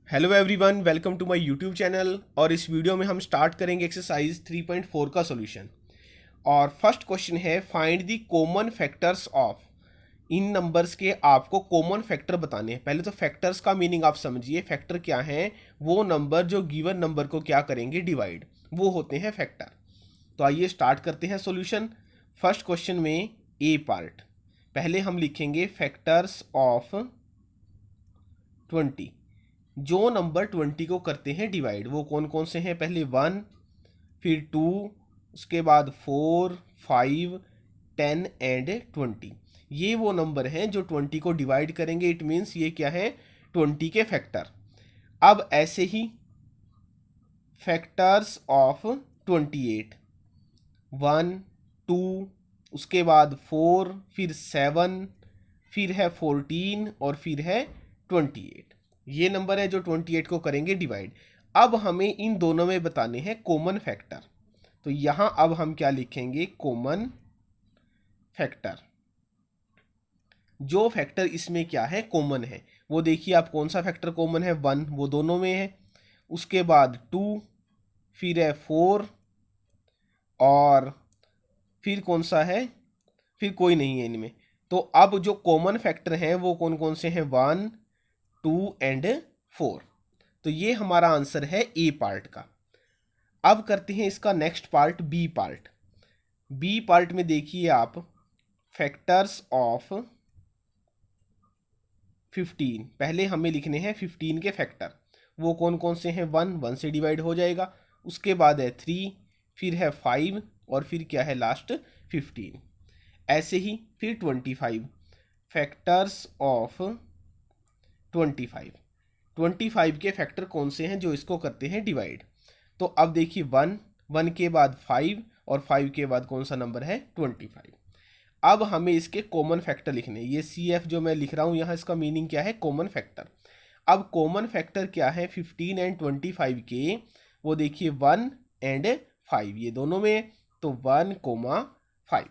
Hello everyone, welcome to my YouTube channel. और इस video में हम स्टार्ट करेंगे एक्सरसाइज 3.4 का सॉल्यूशन। और फर्स्ट क्वेश्चन है, find the common factors of. In numbers के आपको कॉमन फैक्टर बताने हैं। पहले तो फैक्टर्स का मीनिंग आप समझिए। फैक्टर क्या है? वो नंबर जो गिवन नंबर को क्या करेंगे, डिवाइड, वो होते हैं फैक्टर। तो आइए स्टार्ट करते हैं सॉल्यूशन। फर्स्ट क्वेश्चन में ए पार्ट, पहले हम लिखेंगे फैक्टर्स ऑफ 20। जो नंबर 20 को करते हैं डिवाइड वो कौन कौन से हैं? पहले 1, फिर 2, उसके बाद 4, 5, 10 एंड 20। ये वो नंबर हैं जो 20 को डिवाइड करेंगे। इट मीन्स ये क्या है? 20 के फैक्टर। अब ऐसे ही फैक्टर्स ऑफ 28, 1, 2, उसके बाद 4, फिर 7, फिर है 14 और फिर है 28। ये नंबर है जो 28 को करेंगे डिवाइड। अब हमें इन दोनों में बताने हैं कॉमन फैक्टर। तो यहां अब हम क्या लिखेंगे? Common factor. जो फैक्टर इसमें क्या है, कॉमन है, वो देखिए आप। कौन सा फैक्टर कॉमन है? 1, वो दोनों में है। उसके बाद 2, फिर है 4, और फिर कौन सा है? फिर कोई नहीं है इनमें। तो अब जो कॉमन फैक्टर हैं वो कौन कौन से हैं? 1, 2 एंड 4। तो ये हमारा आंसर है ए पार्ट का। अब करते हैं इसका next part, B part. B part में देखिए आप, फैक्टर्स ऑफ 15। पहले हमें लिखने हैं 15 के फैक्टर। वो कौन कौन से हैं? 1, 1 से डिवाइड हो जाएगा। उसके बाद है 3, फिर है 5, और फिर क्या है लास्ट? 15। ऐसे ही फिर 25, फैक्टर्स ऑफ 25। 25 के फैक्टर कौन से हैं जो इसको करते हैं डिवाइड? तो अब देखिए 1, 1 के बाद 5, और 5 के बाद कौन सा नंबर है? 25। अब हमें इसके कॉमन फैक्टर लिखने। ये सी एफ जो मैं लिख रहा हूँ यहाँ, इसका मीनिंग क्या है? Common factor. अब कॉमन फैक्टर क्या है 15 एंड 25 के? वो देखिए 1 एंड 5, ये दोनों में। तो 1, 5।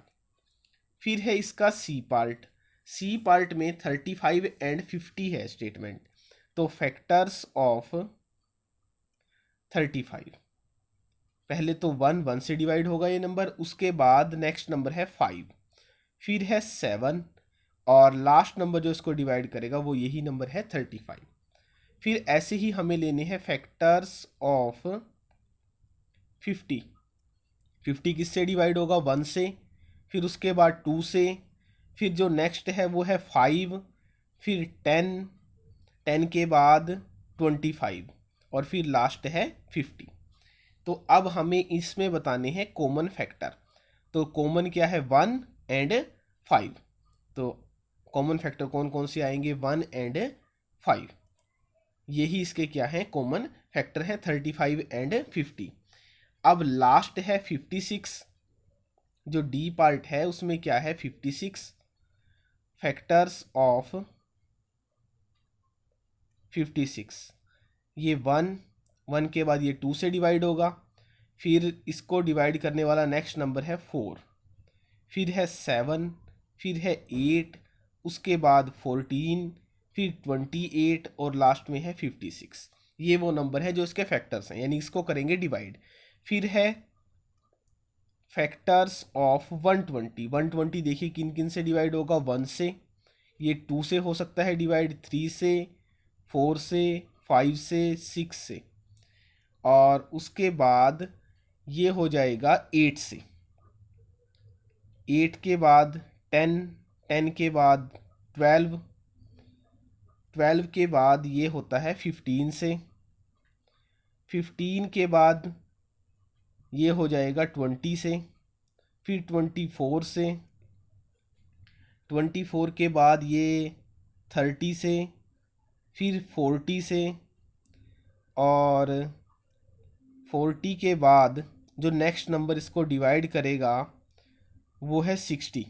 फिर है इसका सी पार्ट। सी पार्ट में 35 एंड 50 है स्टेटमेंट। तो फैक्टर्स ऑफ 35, पहले तो 1, 1 से डिवाइड होगा ये नंबर। उसके बाद नेक्स्ट नंबर है 5, फिर है 7, और लास्ट नंबर जो इसको डिवाइड करेगा वो यही नंबर है 35। फिर ऐसे ही हमें लेने हैं फैक्टर्स ऑफ 50। 50 किससे डिवाइड होगा? 1 से, फिर उसके बाद 2 से, फिर जो नेक्स्ट है वो है 5, फिर 10, 10 के बाद 25, और फिर लास्ट है 50। तो अब हमें इसमें बताने हैं कॉमन फैक्टर। तो कॉमन क्या है? 1 एंड 5। तो कॉमन फैक्टर कौन कौन से आएंगे? 1 एंड 5। यही इसके क्या है? कॉमन फैक्टर है 35 एंड 50। अब लास्ट है 56। जो डी पार्ट है उसमें क्या है? 56, फैक्टर्स ऑफ 56। ये 1, 1 के बाद ये 2 से डिवाइड होगा। फिर इसको डिवाइड करने वाला नेक्स्ट नंबर है 4, फिर है 7, फिर है 8, उसके बाद 14, फिर 28, और लास्ट में है 56। ये वो नंबर है जो इसके फैक्टर्स हैं, यानी इसको करेंगे डिवाइड। फिर है फैक्टर्स ऑफ 120। 120 देखिए किन किन से डिवाइड होगा? 1 से, ये 2 से हो सकता है डिवाइड, 3 से, 4 से, 5 से, 6 से, और उसके बाद ये हो जाएगा 8 से। 8 के बाद 10, 10 के बाद 12, 12 के बाद ये होता है 15 से, 15 के बाद ये हो जाएगा 20 से, फिर 24 से, 24 के बाद ये 30 से, फिर 40 से, और 40 के बाद जो नेक्स्ट नंबर इसको डिवाइड करेगा वो है 60,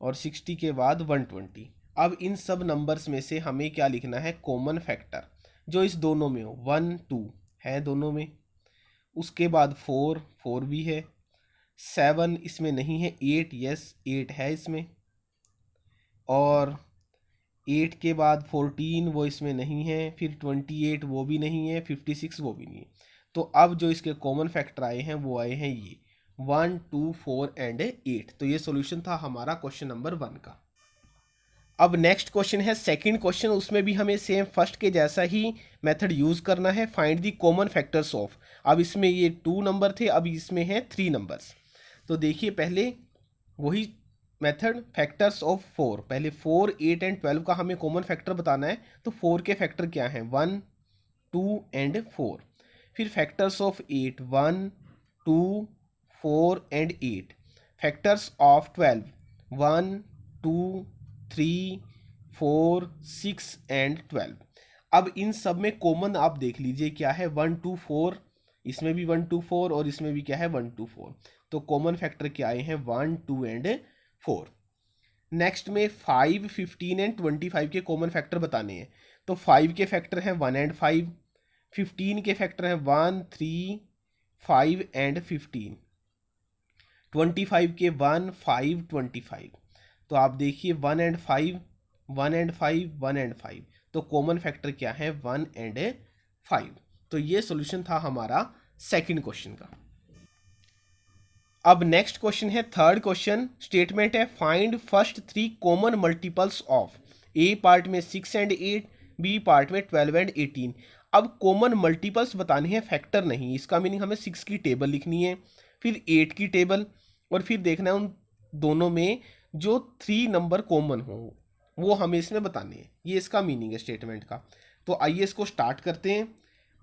और 60 के बाद 120। अब इन सब नंबर्स में से हमें क्या लिखना है? कॉमन फैक्टर जो इस दोनों में हो। 1, 2 है दोनों में, उसके बाद 4, 4 भी है, 7 इसमें नहीं है, 8 यस 8 है इसमें, और 8 के बाद 14 वो इसमें नहीं है, फिर 28 वो भी नहीं है, 56 वो भी नहीं है। तो अब जो इसके कॉमन फैक्टर आए हैं वो आए हैं ये 1, 2, 4 एंड 8। तो ये सॉल्यूशन था हमारा क्वेश्चन नंबर 1 का। अब नेक्स्ट क्वेश्चन है सेकंड क्वेश्चन, उसमें भी हमें सेम फर्स्ट के जैसा ही मेथड यूज़ करना है, find the common factors of. अब इसमें ये 2 नंबर थे, अब इसमें है 3 नंबर्स। तो देखिए पहले वही मेथड फैक्टर्स ऑफ 4, पहले 4, 8 एंड 12 का हमें कॉमन फैक्टर बताना है। तो 4 के फैक्टर क्या हैं, 1, 2 एंड 4। फिर factors of 8, 1, 2, 4 and 8। Factors of 12, 1, 2, 3, 4, 6 and 12। अब इन सब में कॉमन आप देख लीजिए क्या है, 1, 2, 4, इसमें भी 1, 2, 4 और इसमें भी क्या है 1, 2, 4। तो कॉमन फैक्टर क्या आए हैं 1, 2 एंड 4। नेक्स्ट में 5, 15 एंड 25 के कॉमन फैक्टर बताने हैं। तो 5 के फैक्टर हैं 1 एंड 5, 15 के फैक्टर हैं 1, 3, 5 एंड 15, 25 के 1, 5, 25। तो आप देखिए 1 एंड 5, 1 एंड 5, 1 एंड 5। तो कॉमन फैक्टर क्या है 1 एंड 5। तो ये सॉल्यूशन था हमारा सेकंड क्वेश्चन का। अब नेक्स्ट क्वेश्चन है थर्ड क्वेश्चन। स्टेटमेंट है find first 3 common multiples of. A part में 6 एंड 8, बी पार्ट में 12 एंड 18। अब कॉमन मल्टीपल्स बताने हैं, फैक्टर नहीं। इसका मीनिंग हमें 6 की टेबल लिखनी है, फिर 8 की टेबल, और फिर देखना है उन दोनों में जो 3 नंबर कॉमन हो वो हमें इसमें बताने हैं। ये इसका मीनिंग है स्टेटमेंट का। तो आइए इसको स्टार्ट करते हैं।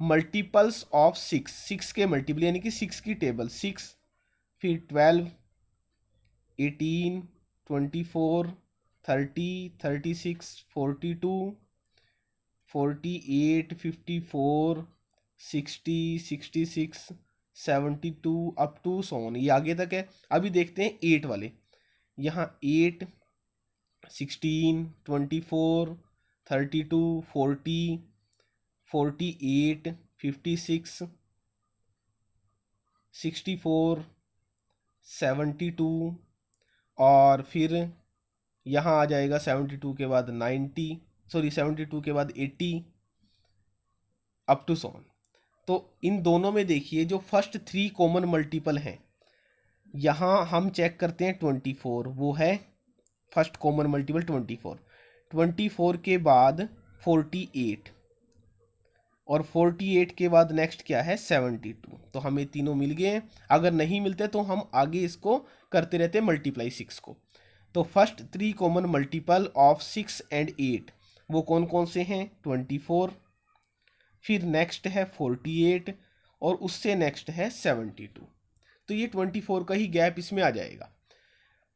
मल्टीपल्स ऑफ 6, 6 के मल्टीपल यानी कि 6 की टेबल, 6, फिर 12, 18, 24, 30, 36, 42, 48, 54, 60, 66, 72 अप टू सोन, ये आगे तक है। अभी देखते हैं 8 वाले। यहाँ 8, 16, 24, 32, 40, 48, 56, 64, 72, और फिर यहाँ आ जाएगा 72 के बाद 90, सॉरी 72 के बाद 80 अप टू सोन। तो इन दोनों में देखिए जो फर्स्ट 3 कॉमन मल्टीपल हैं, यहाँ हम चेक करते हैं 24, वो है फर्स्ट कॉमन मल्टीपल 24। 24 के बाद 48, और 48 के बाद नेक्स्ट क्या है 72। तो हमें तीनों मिल गए हैं। अगर नहीं मिलते तो हम आगे इसको करते रहते हैं मल्टीप्लाई 6 को। तो first 3 common multiple of 6 and 8 वो कौन कौन से हैं, 24, फिर नेक्स्ट है 48, और उससे नेक्स्ट है 72। तो ये 24 का ही गैप इसमें आ जाएगा।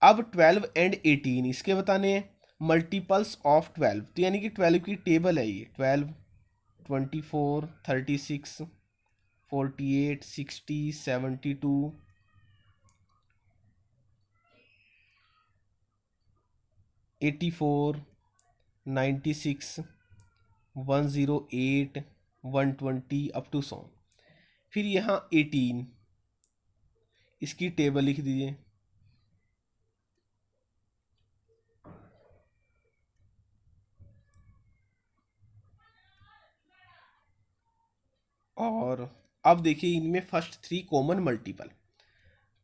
अब 12 एंड 18 इसके बताने हैं मल्टीपल्स ऑफ 12। तो यानी कि 12 की टेबल है ये, 12, 24, 36, 48, 60, 72, 84, 96, 108, 120 अप टू 100। फिर यहाँ 18 इसकी टेबल लिख दीजिए, और अब देखिए इनमें फर्स्ट 3 कॉमन मल्टीपल।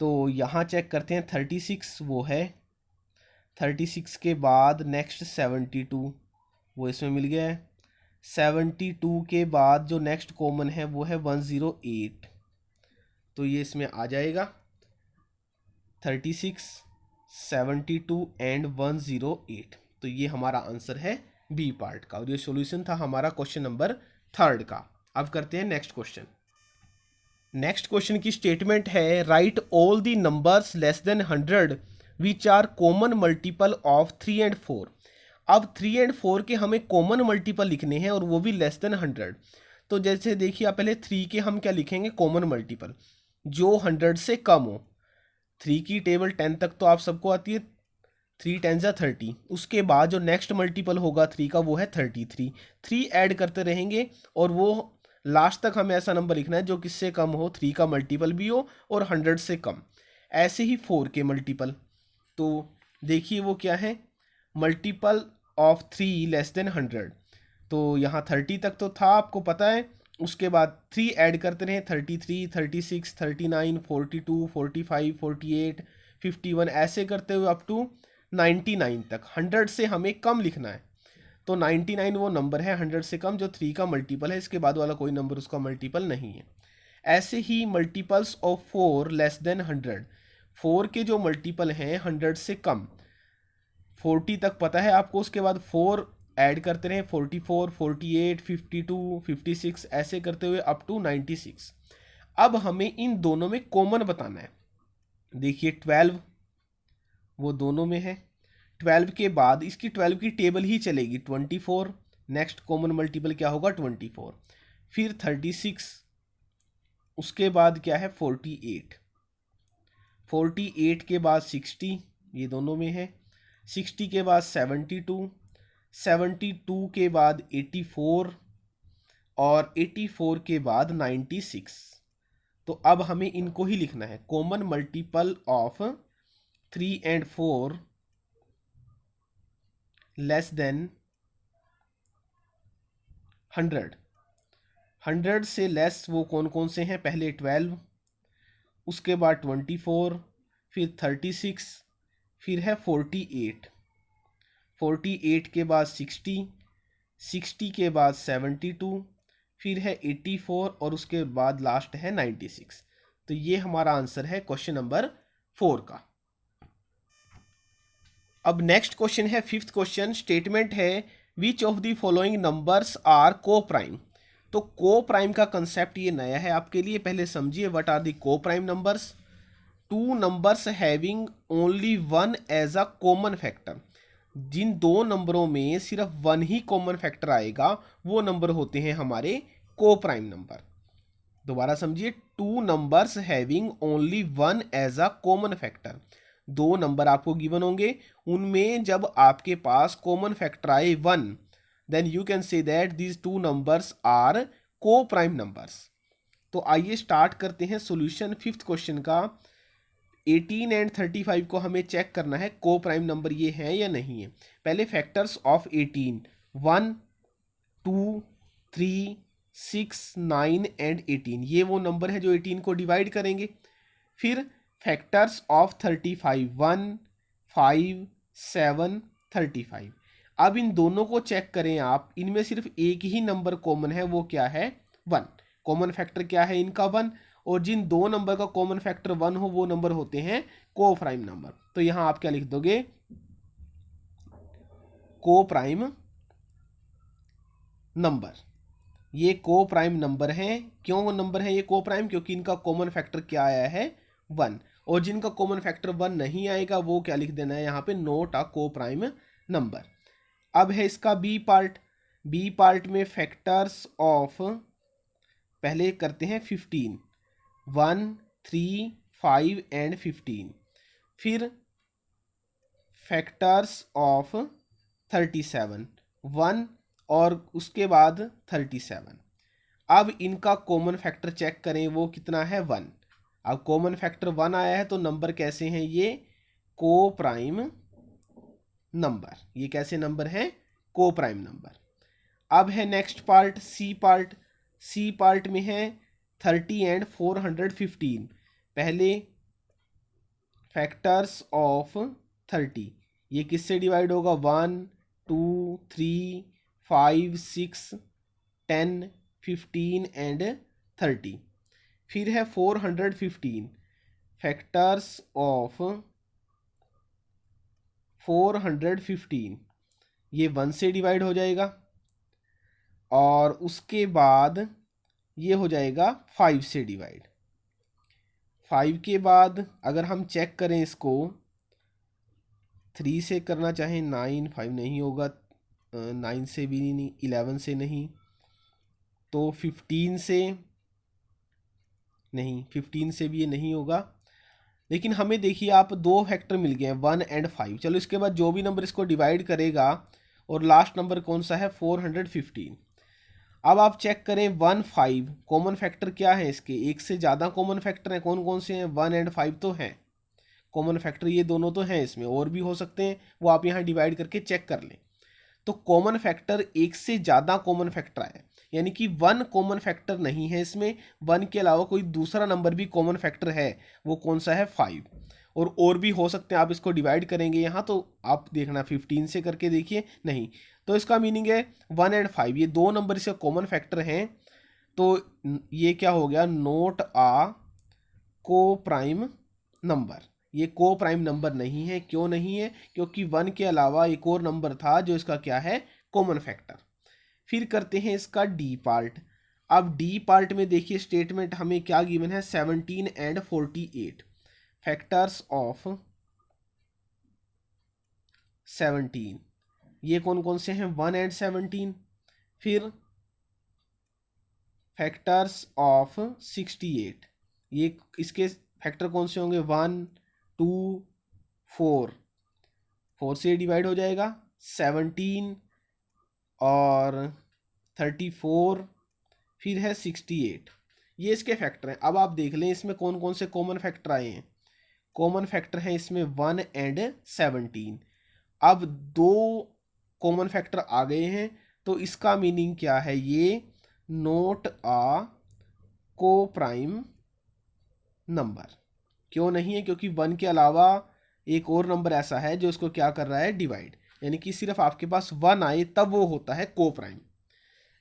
तो यहाँ चेक करते हैं 36, वो है 36 के बाद नेक्स्ट 72, वो इसमें मिल गया है। 72 के बाद जो नेक्स्ट कॉमन है वो है 108, तो ये इसमें आ जाएगा 36, 72 एंड 108। तो ये हमारा आंसर है बी पार्ट का, और ये सॉल्यूशन था हमारा क्वेश्चन नंबर थर्ड का। अब करते हैं नेक्स्ट क्वेश्चन। नेक्स्ट क्वेश्चन की स्टेटमेंट है write all the numbers less than 100 which are common multiple of 3 and 4। अब 3 एंड 4 के हमें कॉमन मल्टीपल लिखने हैं और वो भी लेस देन 100। तो जैसे देखिए आप पहले 3 के हम क्या लिखेंगे कॉमन मल्टीपल जो 100 से कम हो। 3 की टेबल 10 तक तो आप सबको आती है, 3 10 जा 30। उसके बाद जो नेक्स्ट मल्टीपल होगा 3 का वो है 33। 3 ऐड करते रहेंगे और वो लास्ट तक हमें ऐसा नंबर लिखना है जो किससे कम हो, 3 का मल्टीपल भी हो और 100 से कम। ऐसे ही 4 के मल्टीपल, तो देखिए वो क्या है, मल्टीपल ऑफ 3 लेस देन 100। तो यहाँ 30 तक तो था, आपको पता है। उसके बाद 3 ऐड करते रहे, 33, 36, 39, 42, 45, 48, 51, ऐसे करते हुए अप टू 99 तक। 100 से हमें कम लिखना है, तो 99 वो नंबर है 100 से कम जो 3 का मल्टीपल है, इसके बाद वाला कोई नंबर उसका मल्टीपल नहीं है। ऐसे ही मल्टीपल्स ऑफ 4 लेस देन 100, 4 के जो मल्टीपल हैं 100 से कम, 40 तक पता है आपको, उसके बाद 4 ऐड करते रहे, 44, 48, 52, 56, ऐसे करते हुए अप टू 96। अब हमें इन दोनों में कॉमन बताना है। देखिए 12 वो दोनों में है, 12 के बाद इसकी 12 की टेबल ही चलेगी, 24, नेक्स्ट कॉमन मल्टीपल क्या होगा 24, फिर 36, उसके बाद क्या है 48, 48 के बाद 60, ये दोनों में है, 60 के बाद 72, 72 के बाद 84 और 84 के बाद 96। तो अब हमें इनको ही लिखना है, common multiple of 3 and 4 less than 100। 100 से लेस वो कौन कौन से हैं, पहले 12, उसके बाद 24, फिर 36, फिर है 48, 48 के बाद 60, 60 के बाद 72, फिर है 84 और उसके बाद लास्ट है 96। तो ये हमारा आंसर है क्वेश्चन नंबर 4 का। अब नेक्स्ट क्वेश्चन है 5th क्वेश्चन। स्टेटमेंट है which of the following numbers are coprime. तो को प्राइम का कंसेप्ट ये नया है आपके लिए, पहले समझिए what are the coprime numbers. Two numbers having only one as a common factor, जिन दो नंबरों में सिर्फ वन ही कॉमन फैक्टर आएगा वो नंबर होते हैं हमारे को प्राइम नंबर। दोबारा समझिए, two numbers having only one as a common factor, दो नंबर आपको गिवन होंगे, उनमें जब आपके पास कॉमन फैक्टर आए one, then you can say that these two numbers are coprime numbers. तो आइए स्टार्ट करते हैं सॉल्यूशन 5th क्वेश्चन का। 18 एंड 35 को हमें चेक करना है को प्राइम नंबर ये हैं या नहीं है। पहले फैक्टर्स ऑफ 18, 1, 2, 3, 6, 9 एंड 18, ये वो नंबर है जो 18 को डिवाइड करेंगे। फिर फैक्टर्स ऑफ 35, 1, 5, 7, 35। अब इन दोनों को चेक करें आप, इनमें सिर्फ एक ही नंबर कॉमन है, वो क्या है 1। कॉमन फैक्टर क्या है इनका 1, और जिन दो नंबर का कॉमन फैक्टर 1 हो वो नंबर होते हैं को प्राइम नंबर। तो यहां आप क्या लिख दोगे, को प्राइम नंबर। ये को प्राइम नंबर हैं। क्यों नंबर है ये को प्राइम, क्योंकि इनका कॉमन फैक्टर क्या आया है 1, और जिनका कॉमन फैक्टर 1 नहीं आएगा वो क्या लिख देना है यहाँ पे, नोट अ को प्राइम नंबर। अब है इसका बी पार्ट। बी पार्ट में फैक्टर्स ऑफ, पहले करते हैं 15, 1, 3, 5 एंड 15। फिर फैक्टर्स ऑफ 37, 1 और उसके बाद 37। अब इनका कॉमन फैक्टर चेक करें, वो कितना है 1। अब कॉमन फैक्टर 1 आया है तो नंबर कैसे हैं ये, को प्राइम नंबर। ये कैसे नंबर है, को प्राइम नंबर। अब है next part C part. C part में है 30 एंड 415। पहले फैक्टर्स ऑफ 30, ये किससे डिवाइड होगा, 1, 2, 3, 5, 6, 10, 15 एंड 30। फिर है 415, फैक्टर्स ऑफ 415, ये 1 से डिवाइड हो जाएगा, और उसके बाद ये हो जाएगा 5 से डिवाइड। 5 के बाद अगर हम चेक करें इसको, 3 से करना चाहें 9, 5 नहीं होगा, 9 से भी नहीं, 11 से नहीं, तो 15 से नहीं, 15 से भी ये नहीं होगा। लेकिन हमें देखिए आप दो फैक्टर मिल गए हैं 1 एंड 5। चलो इसके बाद जो भी नंबर इसको डिवाइड करेगा, और लास्ट नंबर कौन सा है 415। अब आप चेक करें 1, 5 कॉमन फैक्टर क्या है इसके, एक से ज़्यादा कॉमन फैक्टर हैं, कौन कौन से हैं, 1 एंड 5 तो हैं कॉमन फैक्टर, ये दोनों तो हैं, इसमें और भी हो सकते हैं, वो आप यहाँ डिवाइड करके चेक कर लें। तो कॉमन फैक्टर एक से ज़्यादा कॉमन फैक्टर आया, यानी कि 1 कॉमन फैक्टर नहीं है इसमें, 1 के अलावा कोई दूसरा नंबर भी कॉमन फैक्टर है, वो कौन सा है 5। और भी हो सकते हैं, आप इसको डिवाइड करेंगे यहाँ तो आप देखना 15 से करके देखिए, नहीं। तो इसका मीनिंग है 1 एंड 5 ये दो नंबर इसका कॉमन फैक्टर हैं, तो ये क्या हो गया, नोट आ को प्राइम नंबर। ये को प्राइम नंबर नहीं है, क्यों नहीं है, क्योंकि 1 के अलावा एक और नंबर था जो इसका क्या है, कॉमन फैक्टर। फिर करते हैं इसका डी पार्ट। अब डी पार्ट में देखिए स्टेटमेंट हमें क्या गिवन है, 17 एंड 48 फैक्टर्स ऑफ 17, ये कौन कौन से हैं, 1 एंड 17। फिर फैक्टर्स ऑफ 68, ये इसके फैक्टर कौन से होंगे, 1 2 4, 4 से डिवाइड हो जाएगा, 17 और 34, फिर है 68, ये इसके फैक्टर हैं। अब आप देख लें इसमें कौन कौन से कॉमन फैक्टर आए हैं। कॉमन फैक्टर हैं इसमें 1 एंड 17। अब दो कॉमन फैक्टर आ गए हैं, तो इसका मीनिंग क्या है, ये नोट आ को प्राइम नंबर। क्यों नहीं है, क्योंकि 1 के अलावा एक और नंबर ऐसा है जो इसको क्या कर रहा है, डिवाइड, यानी कि सिर्फ आपके पास 1 आए तब वो होता है को प्राइम।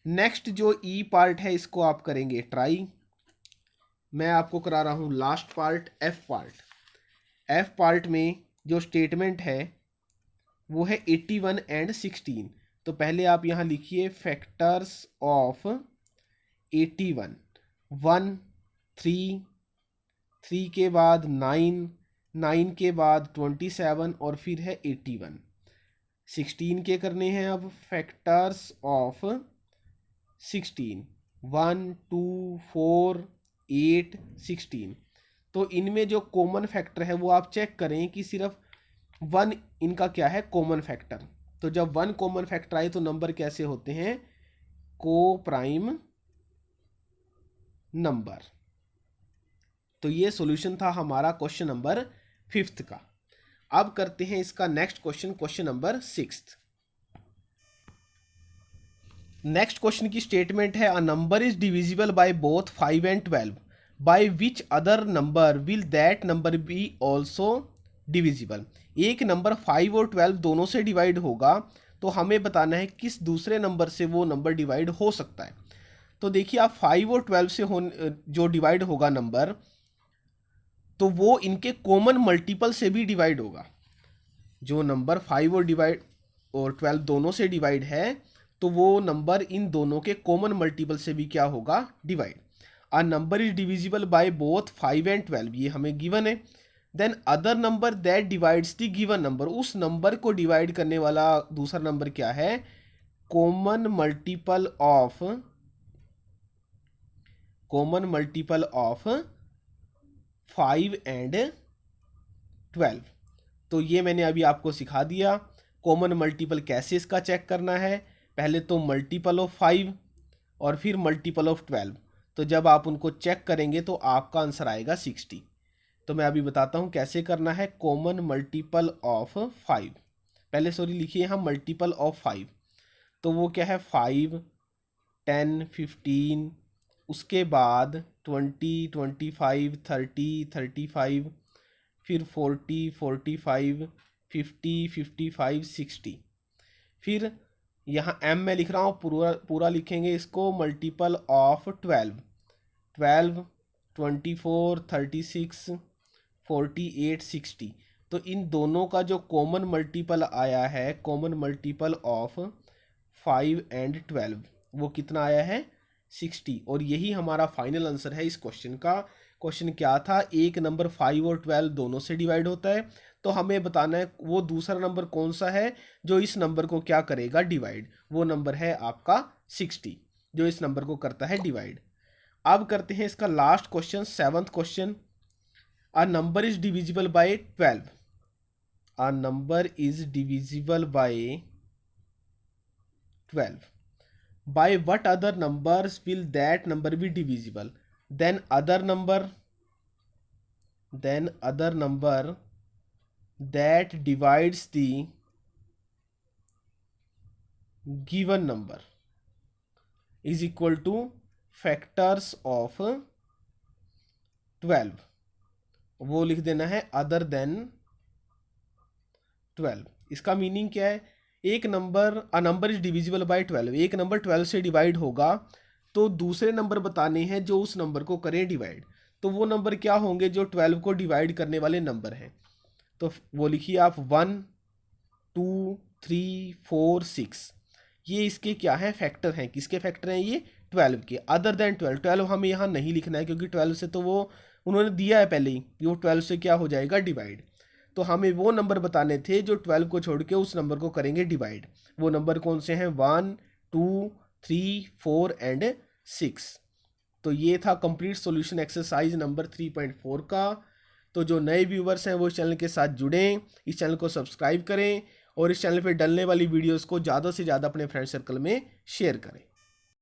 नेक्स्ट जो ई पार्ट है इसको आप करेंगे ट्राई। मैं आपको करा रहा हूँ last part, F part. F part में जो स्टेटमेंट है वो है 81 एंड 16। तो पहले आप यहाँ लिखिए फैक्टर्स ऑफ 81, 1 3, 3 के बाद 9, 9 के बाद 27 और फिर है 81। 16 के करने हैं अब फैक्टर्स ऑफ 16, 1 2 4 8 16। तो इनमें जो कॉमन फैक्टर है वो आप चेक करें कि सिर्फ 1 इनका क्या है, कॉमन फैक्टर। तो जब 1 कॉमन फैक्टर आए तो नंबर कैसे होते हैं, को प्राइम नंबर। तो ये सॉल्यूशन था हमारा क्वेश्चन नंबर 5 का। अब करते हैं इसका next question, question number 6। Next question की स्टेटमेंट है, a number is divisible by both 5 and 12, by which other number will that number be also divisible. एक नंबर 5 और 12 दोनों से डिवाइड होगा, तो हमें बताना है किस दूसरे नंबर से वो नंबर डिवाइड हो सकता है। तो देखिए आप 5 और 12 से जो डिवाइड होगा नंबर, तो वो इनके कॉमन मल्टीपल से भी डिवाइड होगा। जो नंबर 5 और 12 दोनों से डिवाइड है, तो वो नंबर इन दोनों के कॉमन मल्टीपल से भी क्या होगा, divide. A number is divisible by both 5 and 12, ये हमें गिवन है। Then other number that divides the given number, उस नंबर को डिवाइड करने वाला दूसरा नंबर क्या है, कॉमन मल्टीपल ऑफ 5 एंड 12। तो ये मैंने अभी आपको सिखा दिया कॉमन मल्टीपल कैसे इसका चेक करना है। पहले तो मल्टीपल ऑफ 5 और फिर मल्टीपल ऑफ 12। तो जब आप उनको चेक करेंगे तो आपका आंसर आएगा 60। तो मैं अभी बताता हूँ कैसे करना है। कॉमन मल्टीपल ऑफ 5, पहले सॉरी लिखिए यहाँ मल्टीपल ऑफ 5। तो वो क्या है, 5 10 15, उसके बाद 20 25 30 35, फिर 40 45 50 55 60। फिर यहाँ m मैं लिख रहा हूँ, पूरा लिखेंगे इसको, मल्टीपल ऑफ 12 12 24 36 48 60। तो इन दोनों का जो कॉमन मल्टीपल आया है, कॉमन मल्टीपल ऑफ 5 एंड 12, वो कितना आया है, 60। और यही हमारा फाइनल आंसर है इस क्वेश्चन का। क्वेश्चन क्या था, एक नंबर 5 और 12 दोनों से डिवाइड होता है, तो हमें बताना है वो दूसरा नंबर कौन सा है जो इस नंबर को क्या करेगा, डिवाइड। वो नंबर है आपका 60 जो इस नंबर को करता है डिवाइड। अब करते हैं इसका last question, 7th question. A number is divisible bye 12, a number is divisible bye 12, by what other numbers will that number be divisible, then other number that divides the given number is equal two factors of 12, वो लिख देना है other than 12। इसका meaning क्या है, एक number, a number is divisible bye 12, एक number 12 से डिवाइड होगा तो दूसरे नंबर बताने हैं जो उस नंबर को करें डिवाइड। तो वो नंबर क्या होंगे जो 12 को डिवाइड करने वाले नंबर हैं। तो वो लिखिए आप 1 2 3 4 6, ये इसके क्या है, फैक्टर हैं। किसके फैक्टर हैं ये, 12 के। अदर देन 12, 12 हमें यहाँ नहीं लिखना है क्योंकि 12 से तो वो उन्होंने दिया है पहले ही कि वो 12 से क्या हो जाएगा, डिवाइड। तो हमें वो नंबर बताने थे जो 12 को छोड़ के उस नंबर को करेंगे डिवाइड। वो नंबर कौन से हैं, 1 2 3 4 एंड 6। तो ये था कंप्लीट सॉल्यूशन एक्सरसाइज नंबर 3.4 का। तो जो नए व्यूवर्स हैं वो इस चैनल के साथ जुड़ें, इस चैनल को सब्सक्राइब करें और इस चैनल पे डलने वाली वीडियोस को ज़्यादा से ज़्यादा अपने फ्रेंड सर्कल में शेयर करें।